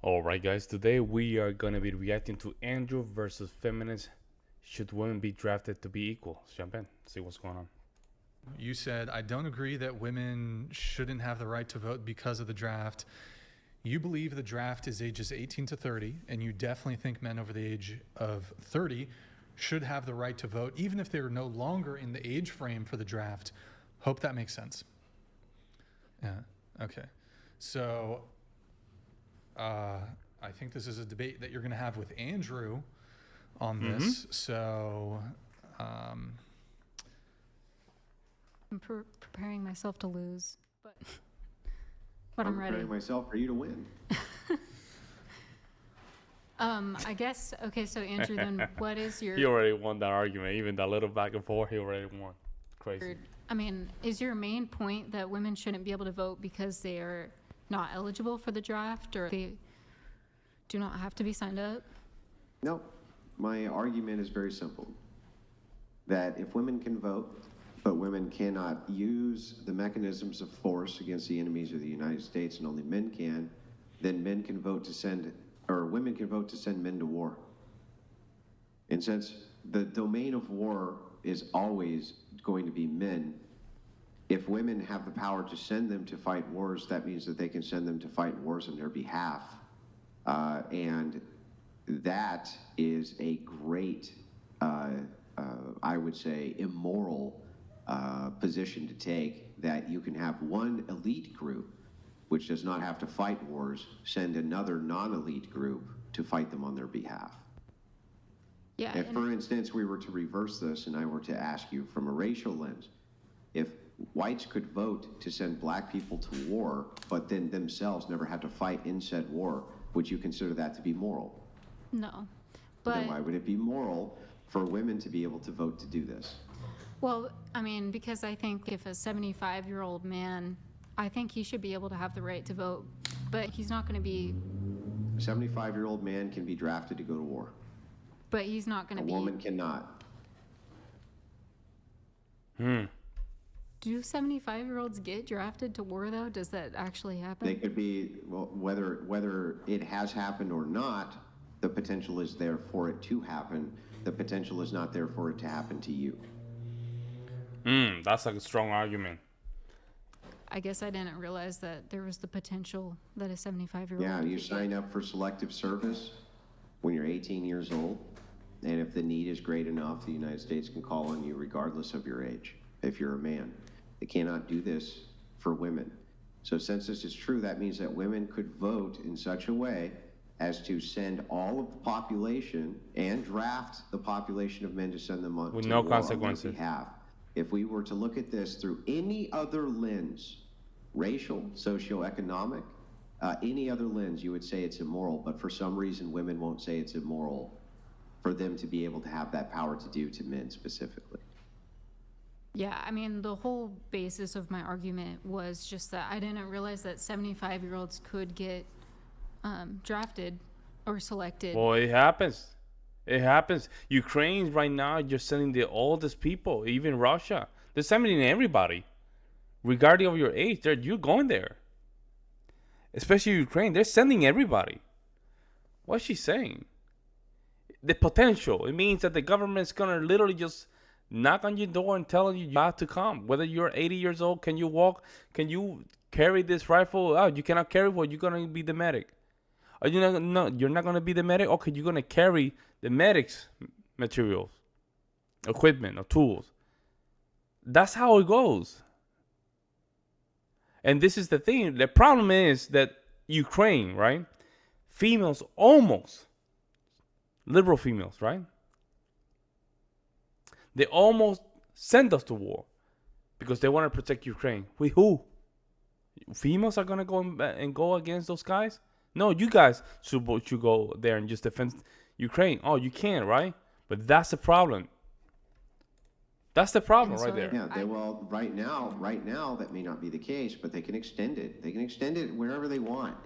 Alright, guys, today we are going to be reacting to Andrew versus feminists. Should women be drafted to be equal? Let's jump in, see what's going on. You said, I don't agree that women shouldn't have the right to vote because of the draft. You believe the draft is ages 18 to 30, and you definitely think men over the age of 30 should have the right to vote, even if they're no longer in the age frame for the draft. Hope that makes sense. Yeah, okay. So, I think this is a debate that you're going to have with Andrew on this. So, I'm preparing myself to lose, but I'm ready. Preparing myself for you to win. I guess, okay, so Andrew, then what is your... He already won that argument. Even that little back and forth, he already won. Crazy. I mean, is your main point that women shouldn't be able to vote because they are not eligible for the draft, or they do not have to be signed up? No, my argument is very simple. That if women can vote, but women cannot use the mechanisms of force against the enemies of the United States, and only men can, then men can vote to send, or women can vote to send men to war. And since the domain of war is always going to be men, if women have the power to send them to fight wars, that means that they can send them to fight wars on their behalf. And that is a great, I would say, immoral position to take, that you can have one elite group, which does not have to fight wars, send another non-elite group to fight them on their behalf. Yeah. If, for instance, we were to reverse this and I were to ask you from a racial lens, if whites could vote to send black people to war, but then themselves never had to fight in said war, would you consider that to be moral? No, but... Then why would it be moral for women to be able to vote to do this? Well, I mean, because I think if a 75-year-old man, I think he should be able to have the right to vote, but he's not going to be... A 75-year-old man can be drafted to go to war. But he's not going to be... A woman cannot. Do 75-year-olds get drafted to war, though? Does that actually happen? They could be, well, whether it has happened or not, the potential is there for it to happen. The potential is not there for it to happen to you. That's like a strong argument. I guess I didn't realize that there was the potential that a 75-year-old... Yeah, you sign up for selective service when you're 18 years old, and if the need is great enough, the United States can call on you regardless of your age, if you're a man. They cannot do this for women. So since this is true, that means that women could vote in such a way as to send all of the population and draft the population of men to send them on with to no war on their consequences. behalf. If we were to look at this through any other lens, racial, socioeconomic, any other lens, you would say it's immoral, but for some reason women won't say it's immoral for them to be able to have that power to do to men specifically. Yeah, I mean, the whole basis of my argument was just that I didn't realize that 75-year-olds could get drafted or selected. Well, it happens. It happens. Ukraine right now, you're sending the oldest people, even Russia. They're sending everybody. Regardless of your age, you're going there. Especially Ukraine, they're sending everybody. What's she saying? The potential. It means that the government's going to literally just knock on your door and telling you have to come. Whether you're 80 years old, can you walk? Can you carry this rifle? Oh, you cannot carry. Well, you're going to be the medic. Are you not? No, you're not going to be the medic. Okay, you're going to carry the medic's materials, equipment, or tools. That's how it goes. And this is the thing. The problem is that Ukraine, right? Females, almost liberal females, right? They almost send us to war because they want to protect Ukraine. With who? Females are going to go and go against those guys? No, you guys should go there and just defend Ukraine. Oh, you can, right? But that's the problem. That's the problem right there. Yeah, well, right now, that may not be the case, but they can extend it. They can extend it wherever they want.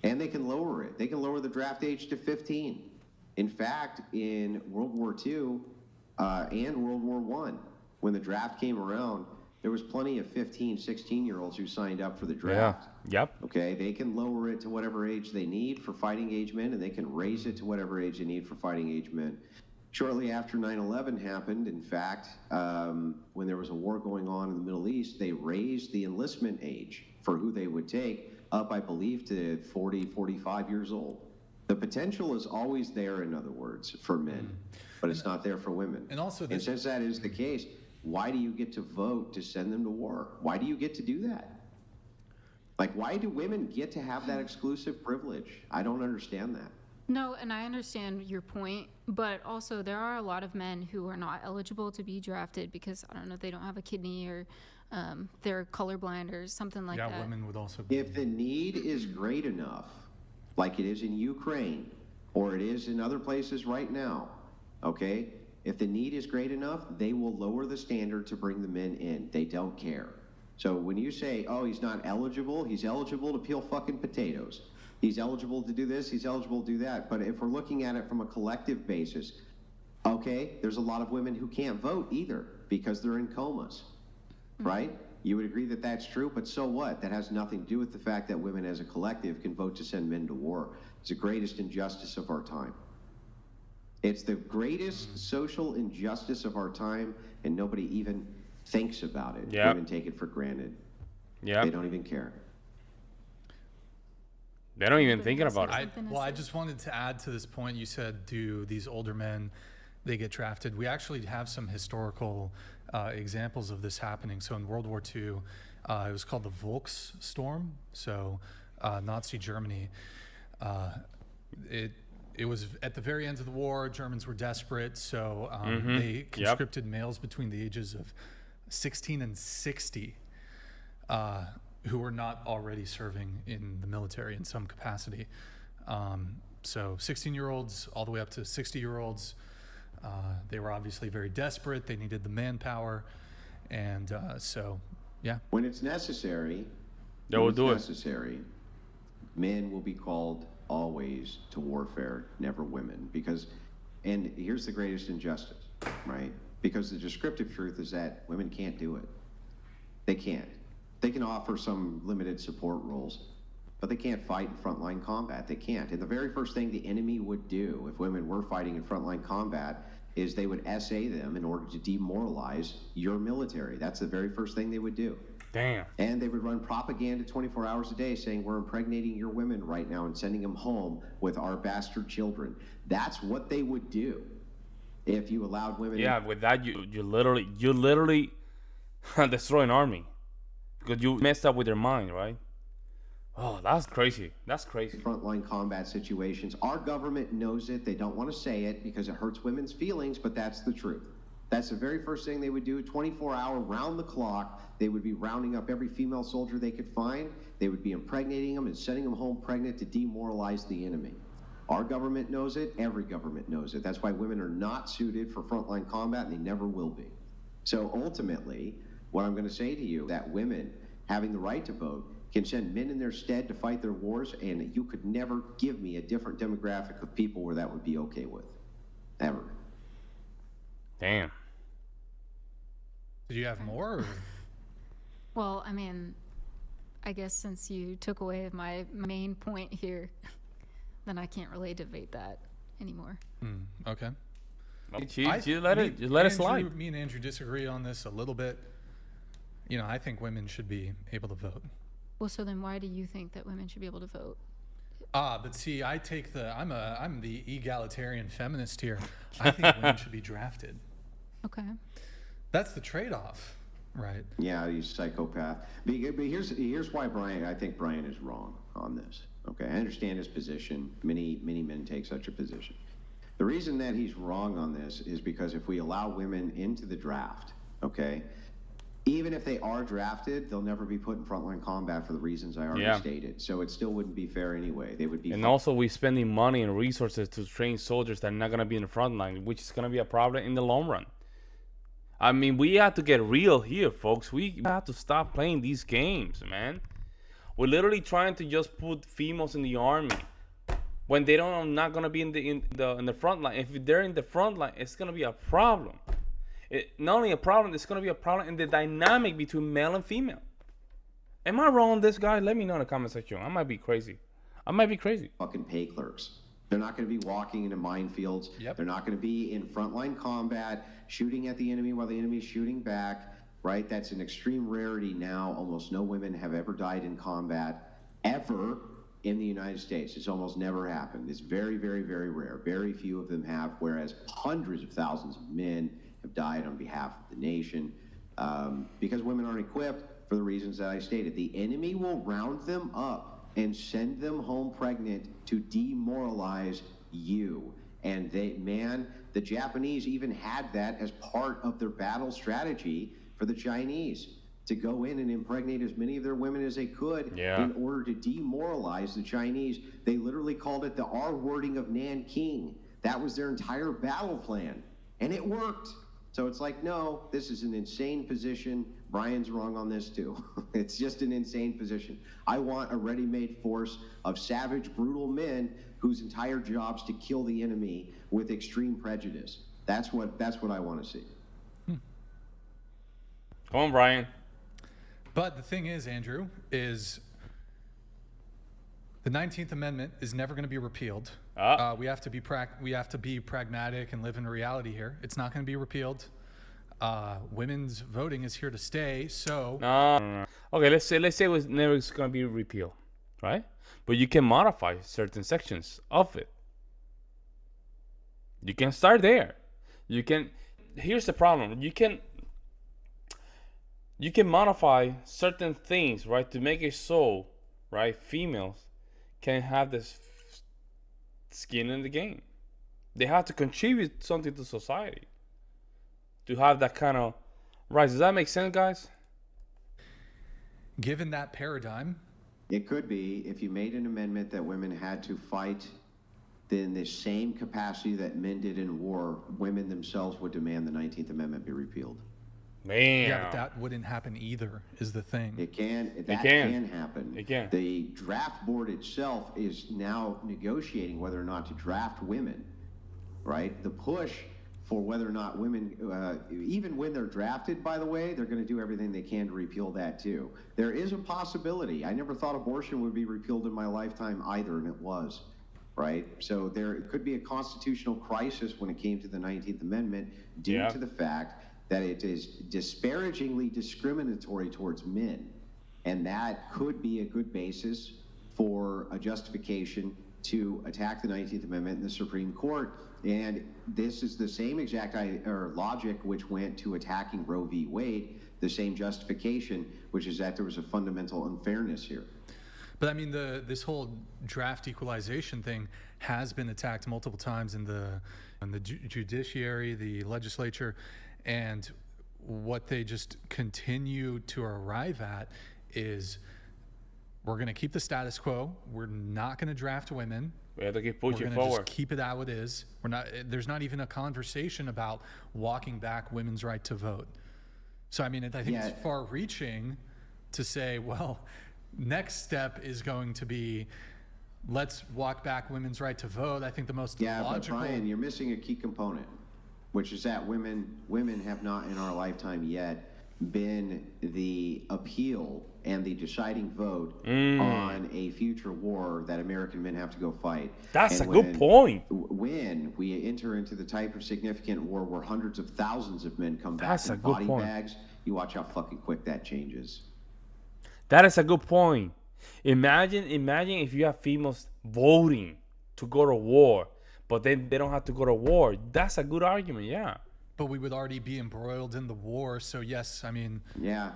And they can lower it. They can lower the draft age to 15. In fact, in World War II and World War I, when the draft came around, there was plenty of 15, 16-year-olds who signed up for the Yeah. draft. Yep. Okay, they can lower it to whatever age they need for fighting age men, and they can raise it to whatever age they need for fighting age men. Shortly after 9/11 happened, in fact, when there was a war going on in the Middle East, they raised the enlistment age for who they would take up, I believe, to 40, 45 years old. The potential is always there, in other words, for men, but it's not there for women. And also, And since that is the case, why do you get to vote to send them to war? Why do you get to do that? Like, why do women get to have that exclusive privilege? I don't understand that. No, and I understand your point, but also there are a lot of men who are not eligible to be drafted because, I don't know, they don't have a kidney or they're colorblind or something like yeah, that. women would also be. If the need is great enough, like it is in Ukraine or it is in other places right now, okay, if the need is great enough, they will lower the standard to bring the men in. They don't care. So when you say, oh, he's not eligible, he's eligible to peel fucking potatoes. He's eligible to do this, he's eligible to do that. But if we're looking at it from a collective basis, okay, there's a lot of women who can't vote either because they're in comas, right? You would agree that that's true, but so what? That has nothing to do with the fact that women as a collective can vote to send men to war. It's the greatest injustice of our time. It's the greatest social injustice of our time, and nobody even thinks about it. Yep. Women take it for granted. Yeah. They don't even care. They don't even But thinking it's about like it. something to Well, I say. just wanted to add to this point. You said, do these older men, they get drafted? We actually have some historical examples of this happening. So in World War II, it was called the Volkssturm. So Nazi Germany. It was at the very end of the war. Germans were desperate, so they conscripted males between the ages of 16 and 60 who were not already serving in the military in some capacity. So 16-year-olds all the way up to 60-year-olds. They were obviously very desperate. They needed the manpower. And so, yeah. When it's necessary, They will when do it. it's necessary, men will be called always to warfare, never women. Because, and here's the greatest injustice, right? Because the descriptive truth is that women can't do it. They can't. They can offer some limited support roles, but they can't fight in frontline combat. They can't. And the very first thing the enemy would do if women were fighting in frontline combat is they would SA them in order to demoralize your military. That's the very first thing they would do. Damn. And they would run propaganda 24 hours a day saying, we're impregnating your women right now and sending them home with our bastard children. That's what they would do if you allowed women. Yeah, with that you literally destroy an army because you messed up with their mind, right? Oh, that's crazy. That's crazy. Frontline combat situations. Our government knows it. They don't want to say it because it hurts women's feelings, but that's the truth. That's the very first thing they would do. 24-hour, round the clock. They would be rounding up every female soldier they could find. They would be impregnating them and sending them home pregnant to demoralize the enemy. Our government knows it. Every government knows it. That's why women are not suited for frontline combat, and they never will be. So ultimately, what I'm going to say to you, that women having the right to vote can send men in their stead to fight their wars, and you could never give me a different demographic of people where that would be okay with. Ever. Damn. Did you have more? Or? Well, I mean, I guess since you took away my main point here, then I can't really debate that anymore. Okay. You let it slide. Me and Andrew disagree on this a little bit. You know, I think women should be able to vote. Well, so then why do you think that women should be able to vote? But see, I'm the egalitarian feminist here. I think women should be drafted. Okay. That's the trade-off, right? Yeah, he's a psychopath. But here's why I think Brian is wrong on this. Okay, I understand his position. Many men take such a position. The reason that he's wrong on this is because if we allow women into the draft, okay, even if they are drafted, they'll never be put in frontline combat for the reasons I already stated. So it still wouldn't be fair anyway. They would be. And also, we're spending money and resources to train soldiers that are not going to be in the front line, which is going to be a problem in the long run. I mean, we have to get real here, folks. We have to stop playing these games, man. We're literally trying to just put females in the army when they don't not going to be in the front line. If they're in the front line, it's going to be a problem. Not only a problem, it's going to be a problem in the dynamic between male and female. Am I wrong on this, guy? Let me know in the comment section. I might be crazy. Fucking pay clerks. They're not going to be walking into minefields. Yep. They're not going to be in frontline combat, shooting at the enemy while the enemy's shooting back, right? That's an extreme rarity now. Almost no women have ever died in combat, ever, in the United States. It's almost never happened. It's very, very, very rare. Very few of them have, whereas hundreds of thousands of men have died on behalf of the nation because women aren't equipped for the reasons that I stated. The enemy will round them up and send them home pregnant to demoralize you. And the Japanese even had that as part of their battle strategy for the Chinese, to go in and impregnate as many of their women as they could in order to demoralize the Chinese. They literally called it the R-wording of Nanking. That was their entire battle plan, and it worked. So it's like, no, this is an insane position. Brian's wrong on this too. It's just an insane position. I want a ready-made force of savage, brutal men whose entire job's to kill the enemy with extreme prejudice. That's what I want to see. Come on, Brian. But the thing is, Andrew, is the 19th Amendment is never going to be repealed. We have to be pragmatic and live in reality here. It's not going to be repealed. Women's voting is here to stay. So No. Okay, let's say it was never going to be repealed, right? But you can modify certain sections of it. You can start there. Here's the problem. You can modify certain things, right, to make it so, right, females can have this skin in the game. They have to contribute something to society to have that kind of rights. Does that make sense, guys? Given that paradigm, it could be, if you made an amendment that women had to fight in the same capacity that men did in war, women themselves would demand the 19th Amendment be repealed. Man. yeah, but that wouldn't happen either, is the thing. It can happen. It can. The draft board itself is now negotiating whether or not to draft women, right? The push for whether or not women, even when they're drafted, by the way, they're going to do everything they can to repeal that too. There is a possibility. I never thought abortion would be repealed in my lifetime either, and it was, right? So there could be a constitutional crisis when it came to the 19th Amendment due to the fact that it is disparagingly discriminatory towards men. And that could be a good basis for a justification to attack the 19th Amendment in the Supreme Court. And this is the same exact logic which went to attacking Roe v. Wade, the same justification, which is that there was a fundamental unfairness here. But I mean, this whole draft equalization thing has been attacked multiple times in the judiciary, the legislature, and what they just continue to arrive at is we're going to keep the status quo. We're not going to draft women. We have to keep We're pushing going to just forward. keep it how it is. There's not even a conversation about walking back women's right to vote. So I mean, I think it's far-reaching to say, well, next step is going to be let's walk back women's right to vote. I think the most logical. But Brian, you're missing a key component, which is that women have not in our lifetime yet been the appeal and the deciding vote on a future war that American men have to go fight. That's a good point. When we enter into the type of significant war where hundreds of thousands of men come back That's a in good body point. bags, you watch how fucking quick that changes. That is a good point. Imagine if you have females voting to go to war, but then they don't have to go to war. That's a good argument, yeah. But we would already be embroiled in the war. So yes, I mean. Yeah,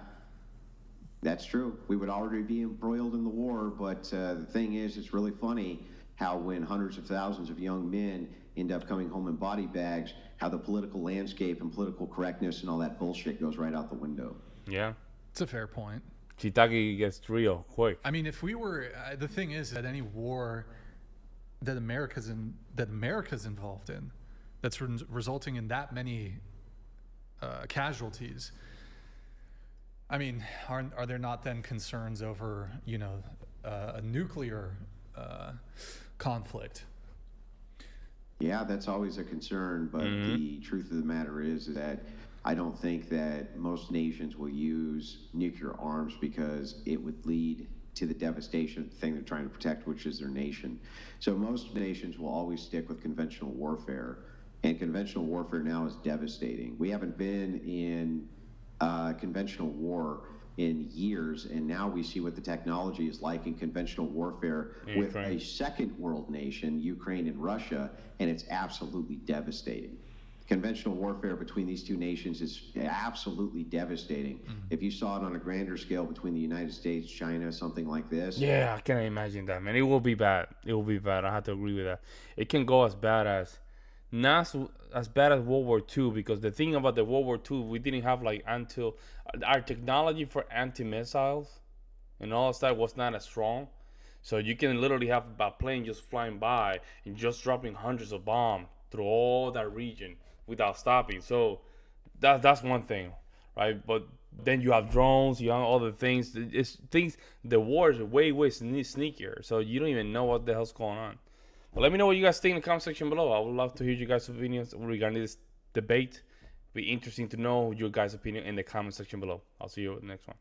that's true. We would already be embroiled in the war, but the thing is, it's really funny how when hundreds of thousands of young men end up coming home in body bags, how the political landscape and political correctness and all that bullshit goes right out the window. Yeah. It's a fair point. Shiitake gets real quick. I mean, if we were, the thing is that any war that America's involved in, that's resulting in that many casualties. I mean, are there not then concerns over, a nuclear conflict? Yeah, that's always a concern, but the truth of the matter is that I don't think that most nations will use nuclear arms because it would lead to the devastation of the thing they're trying to protect, which is their nation. So most nations will always stick with conventional warfare, and conventional warfare now is devastating. We haven't been in conventional war in years, and now we see what the technology is like in conventional warfare with a second world nation, Ukraine and Russia, and it's absolutely devastating. Conventional warfare between these two nations is absolutely devastating. If you saw it on a grander scale between the United States, China, something like this. Yeah, I can't imagine that, man. It will be bad. It will be bad. I have to agree with that. It can go as bad as, not as bad as World War II, because the thing about the World War II, we didn't have like until our technology for anti-missiles and all that stuff was not as strong. So you can literally have a plane just flying by and just dropping hundreds of bombs through all that region without stopping. So that's one thing, right? But then you have drones, you have other things. It's things. The war is way sneakier, so you don't even know what the hell's going on. But let me know what you guys think in the comment section below. I would love to hear you guys' opinions regarding this debate. Be interesting to know your guys' opinion in the comment section below. I'll see you in the next one.